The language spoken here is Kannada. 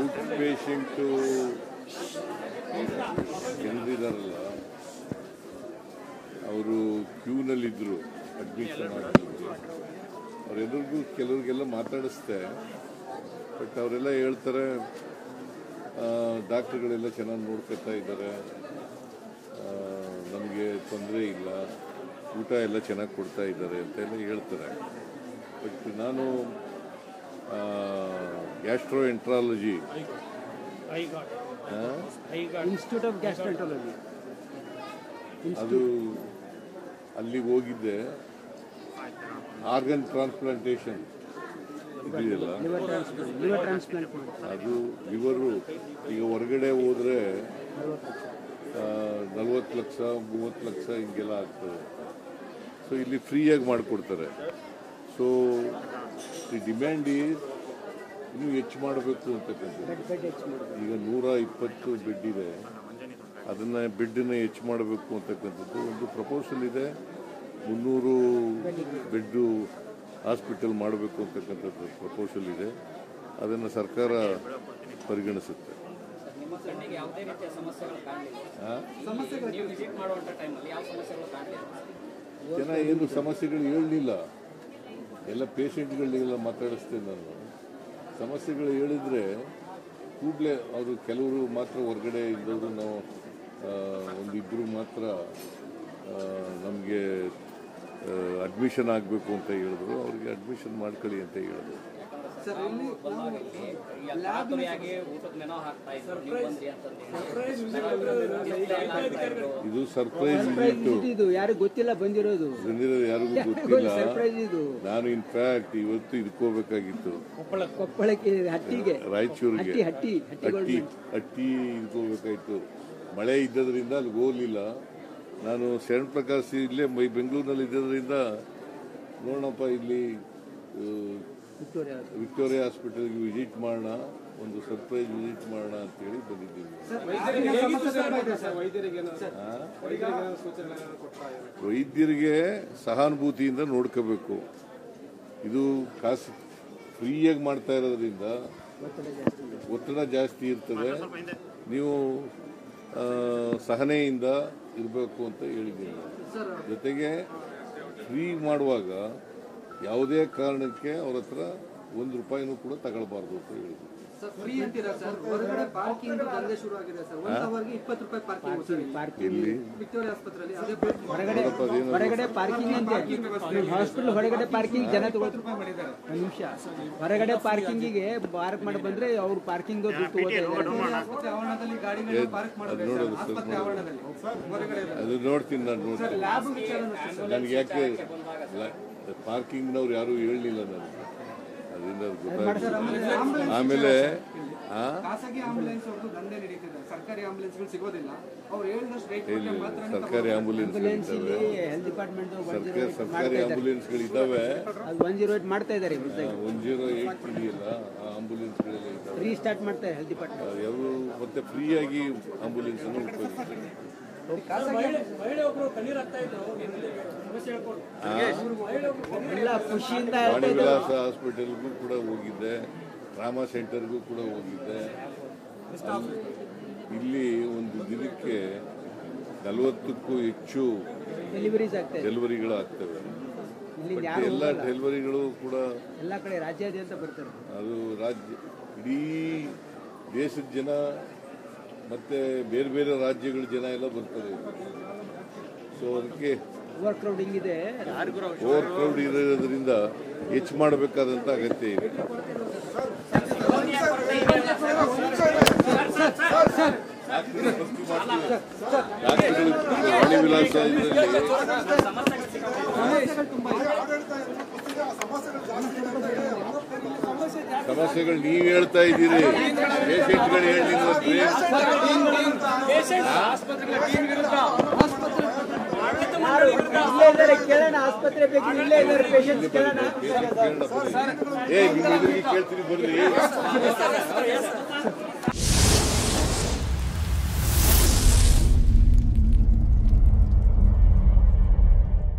ಔಟ್ ಪೇಷಂಟು ಜನರಿದಾರಲ್ಲ, ಅವರು ಕ್ಯೂನಲ್ಲಿದ್ದರು ಅಡ್ಮಿಷನ್ ಆಗಿದ್ರು. ಅವರೆಲ್ಲರಿಗೂ ಕೆಲವ್ರಿಗೆಲ್ಲ ಮಾತಾಡಿಸ್ದೆ. ಬಟ್ ಅವರೆಲ್ಲ ಹೇಳ್ತಾರೆ ಡಾಕ್ಟ್ರುಗಳೆಲ್ಲ ಚೆನ್ನಾಗಿ ನೋಡ್ಕೊತಾ ಇದ್ದಾರೆ, ನಮಗೆ ತೊಂದರೆ ಇಲ್ಲ, ಊಟ ಎಲ್ಲ ಚೆನ್ನಾಗಿ ಕೊಡ್ತಾ ಇದ್ದಾರೆ ಅಂತೆಲ್ಲ ಹೇಳ್ತಾರೆ. ಬಟ್ ನಾನು gastro enterology institute of gastroenterology ಅದು ಅಲ್ಲಿಗೆ ಹೋಗಿದ್ದೆ. ಆರ್ಗನ್ ಟ್ರಾನ್ಸ್ಪ್ಲಾಂಟೇಷನ್ ಇದೆಯಲ್ಲ, ಲಿವರ್ ಟ್ರಾನ್ಸ್ಪ್ಲಾಂಟ್ ಅದು ಲಿವರು ಈಗ ಹೊರಗಡೆ ಹೋದರೆ 40 ಲಕ್ಷ 30 ಲಕ್ಷ ಹಿಂಗೆಲ್ಲ ಆಗ್ತದೆ. ಸೊ ಇಲ್ಲಿ ಫ್ರೀಯಾಗಿ ಮಾಡಿಕೊಡ್ತಾರೆ. ಸೊ ದಿ ಡಿಮ್ಯಾಂಡ್ ಈಸ್ ಇನ್ನೂ ಹೆಚ್ಚು ಮಾಡಬೇಕು ಅಂತಕ್ಕಂಥದ್ದು. ಈಗ 120 ಬೆಡ್ ಇದೆ, ಅದನ್ನು ಬೆಡ್ಡನ್ನು ಹೆಚ್ಚು ಮಾಡಬೇಕು ಅಂತಕ್ಕಂಥದ್ದು ಒಂದು ಪ್ರಪೋಸಲ್ ಇದೆ. 300 ಬೆಡ್ಡು ಹಾಸ್ಪಿಟಲ್ ಮಾಡಬೇಕು ಅಂತಕ್ಕಂಥದ್ದು ಪ್ರಪೋಸಲ್ ಇದೆ. ಅದನ್ನು ಸರ್ಕಾರ ಪರಿಗಣಿಸುತ್ತೆ. ಜನ ಏನು ಸಮಸ್ಯೆಗಳು ಹೇಳಲಿಲ್ಲ, ಎಲ್ಲ ಪೇಷಂಟ್ಗಳಿಗೆಲ್ಲ ಮಾತಾಡಿಸ್ತೇನೆ ನಾನು. ಸಮಸ್ಯೆಗಳು ಹೇಳಿದರೆ ಕೂಡಲೇ ಅವರು ಕೆಲವರು ಮಾತ್ರ ಹೊರಗಡೆ ಇದ್ದವರು, ನಾವು ಒಂದಿಬ್ಬರು ಮಾತ್ರ ನಮಗೆ ಅಡ್ಮಿಷನ್ ಆಗಬೇಕು ಅಂತ ಹೇಳಿದ್ರು. ಅವ್ರಿಗೆ ಅಡ್ಮಿಷನ್ ಮಾಡ್ಕೊಳ್ಳಿ ಅಂತ ಹೇಳಿದ್ರು. ಇದು ಸರ್ಪ್ರೈಸ್ ವಿಸಿಟ್, ಯಾರಿಗೂ ಗೊತ್ತಿಲ್ಲ, ಬಂದಿರೋದು ಯಾರಿಗೂ ಗೊತ್ತಿಲ್ಲ. ನಾನು ಇನ್ಫ್ಯಾಕ್ಟ್ ಇವತ್ತು ಇದಕ್ಕೋಗ್ಬೇಕಾಗಿತ್ತು, ಕೊಪ್ಪಳಕ್ಕೆ, ಹಟ್ಟಿಗೆ, ರಾಯಚೂರಿಗೆ ಹಟ್ಟಿ ಇದಕ್ಕೋಗ್ಬೇಕಾಗಿತ್ತು. ಮಳೆ ಇದ್ದದ್ರಿಂದ ಅಲ್ಲಿಗೆ ಹೋಗಲಿಲ್ಲ. ನಾನು ಶರಣ್ ಪ್ರಕಾಶ್ ಇಲ್ಲೇ ಬೆಂಗಳೂರಿನಲ್ಲಿ ಇದ್ದದ್ರಿಂದ ನೋಡೋಣಪ್ಪ ಇಲ್ಲಿ ವಿಕ್ಟೋರಿಯಾ ಹಾಸ್ಪಿಟಲ್ಗೆ ವಿಸಿಟ್ ಮಾಡೋಣ, ಒಂದು ಸರ್ಪ್ರೈಸ್ ವಿಸಿಟ್ ಮಾಡೋಣ ಅಂತೇಳಿ ಬಂದಿದ್ದೀವಿ. ವೈದ್ಯರಿಗೆ ಸಹಾನುಭೂತಿಯಿಂದ ನೋಡ್ಕೋಬೇಕು. ಇದು ಕಾಸು ಫ್ರೀಯಾಗಿ ಮಾಡ್ತಾ ಇರೋದ್ರಿಂದ ಒತ್ತಡ ಜಾಸ್ತಿ ಇರ್ತದೆ. ನೀವು ಸಹನೆಯಿಂದ ಇರಬೇಕು ಅಂತ ಹೇಳಿದ್ದೀನಿ. ಜೊತೆಗೆ ಫ್ರೀ ಮಾಡುವಾಗ ಯಾವುದೇ ಕಾರಣಕ್ಕೆ ಅವ್ರ ಹತ್ರ ₹1 ಕೂಡ ತಗೊಳ್ಬಾರ್ದು ಅಂತ ಹೇಳಿದ್ದೀನಿ. ಹೊರಗಡೆ ಪಾರ್ಕಿಂಗ್ ಅಂತ ಹಾಸ್ಪಿಟಲ್ ಹೊರಗಡೆ ಪಾರ್ಕಿಂಗ್ ಜನ ತಗೊಳ್ತಾರೆ. ನಿಮಿಷ ಹೊರಗಡೆ ಪಾರ್ಕಿಂಗಿಗೆ ಪಾರ್ಕ್ ಮಾಡಿ ಬಂದ್ರೆ ಅವ್ರು ಪಾರ್ಕಿಂಗ್ ಅದು ನೋಡ್ತೀನಿ ನಾನು. ನನಗೆ ಯಾಕೆ ಪಾರ್ಕಿಂಗ್ನವ್ರು ಯಾರು ಹೇಳಲಿಲ್ಲ ನನಗೆ, ಅದರಿಂದ ಗೊತ್ತಾಗ್ತದೆ. ಆಮೇಲೆ ಖಾಸಗಿ ಆಂಬುಲೆನ್ಸ್ ದಂಧೆ ನಡೀತಿದೆ, ಸರ್ಕಾರಿ ಆಂಬುಲೆನ್ಸ್ಗಳು ಸಿಗೋದಿಲ್ಲ. ಸರ್ಕಾರಿ ಆಂಬುಲೆನ್ಸ್ ಸರ್ಕಾರಿ ಆಂಬುಲೆನ್ಸ್ಗಳಿದ್ದಾವೆ. 108 ಮಾಡ್ತಾ ಇದ್ದಾರೆ. 108 ಇದೆಯಲ್ಲ, ಆ ಆಂಬುಲೆನ್ಸ್ಗಳೆಲ್ಲ ಇದ್ದಾವೆ. ರೀಸ್ಟಾರ್ಟ್ ಮಾಡ್ತಾರೆ ಹೆಲ್ತ್ ಡಿಪಾರ್ಟ್ಮೆಂಟ್. ಯಾವ ಮತ್ತೆ ಫ್ರೀಯಾಗಿ ಆಂಬುಲೆನ್ಸ್ ಅನ್ನು ಉಪಯೋಗಿಸ್ತಾರೆ. ವಾಣಿ ವಿಲಾಸ ಹಾಸ್ಪಿಟಲ್ಗೂ ಕೂಡ ಹೋಗಿದ್ದೆ, ಟ್ರಾಮಾ ಸೆಂಟರ್ಗೂ ಕೂಡ ಹೋಗಿದ್ದೆ. ಇಲ್ಲಿ ಒಂದು ದಿನಕ್ಕೆ 40ಕ್ಕೂ ಹೆಚ್ಚು ಡೆಲಿವರಿಗಳಾಗ್ತವೆ. ಎಲ್ಲ ಡೆಲಿವರಿಗಳು ಕೂಡ ಎಲ್ಲ ಕಡೆ ರಾಜ್ಯಾದ್ಯಂತ ಬರ್ತಾರೆ. ಅದು ಇಡೀ ದೇಶದ ಜನ ಮತ್ತೆ ಬೇರೆ ಬೇರೆ ರಾಜ್ಯಗಳ ಜನ ಎಲ್ಲ ಬರ್ತಾರೆ. ಸೊ ಅದಕ್ಕೆ ಓವರ್ ಕ್ರೌಡಿಂಗ್ ಇದೆ. ಓವರ್ ಕ್ರೌಡ್ ಇರೋದ್ರಿಂದ ಹೆಚ್ಚು ಮಾಡಬೇಕಾದಂತ ಅಗತ್ಯ ಇದೆ. ವಾಣಿ ವಿಲಾಸ ಇದರಲ್ಲಿ ಸಮಸ್ಯೆಗಳು ನೀವು ಹೇಳ್ತಾ ಇದ್ದೀರಿ, ಪೇಷಂಟ್ಗಳು ಹೇಳಿದ್ರೆ ಕೇಳೋಣ. ಆಸ್ಪತ್ರೆ ಬೇಕು, ಇಲ್ಲೇ ಇದ್ದಾರೆ ಪೇಷಂಟ್ಸ್, ಕೇಳೋಣ. ಕೇಳ್ತೀನಿ ಬರ್ರಿ.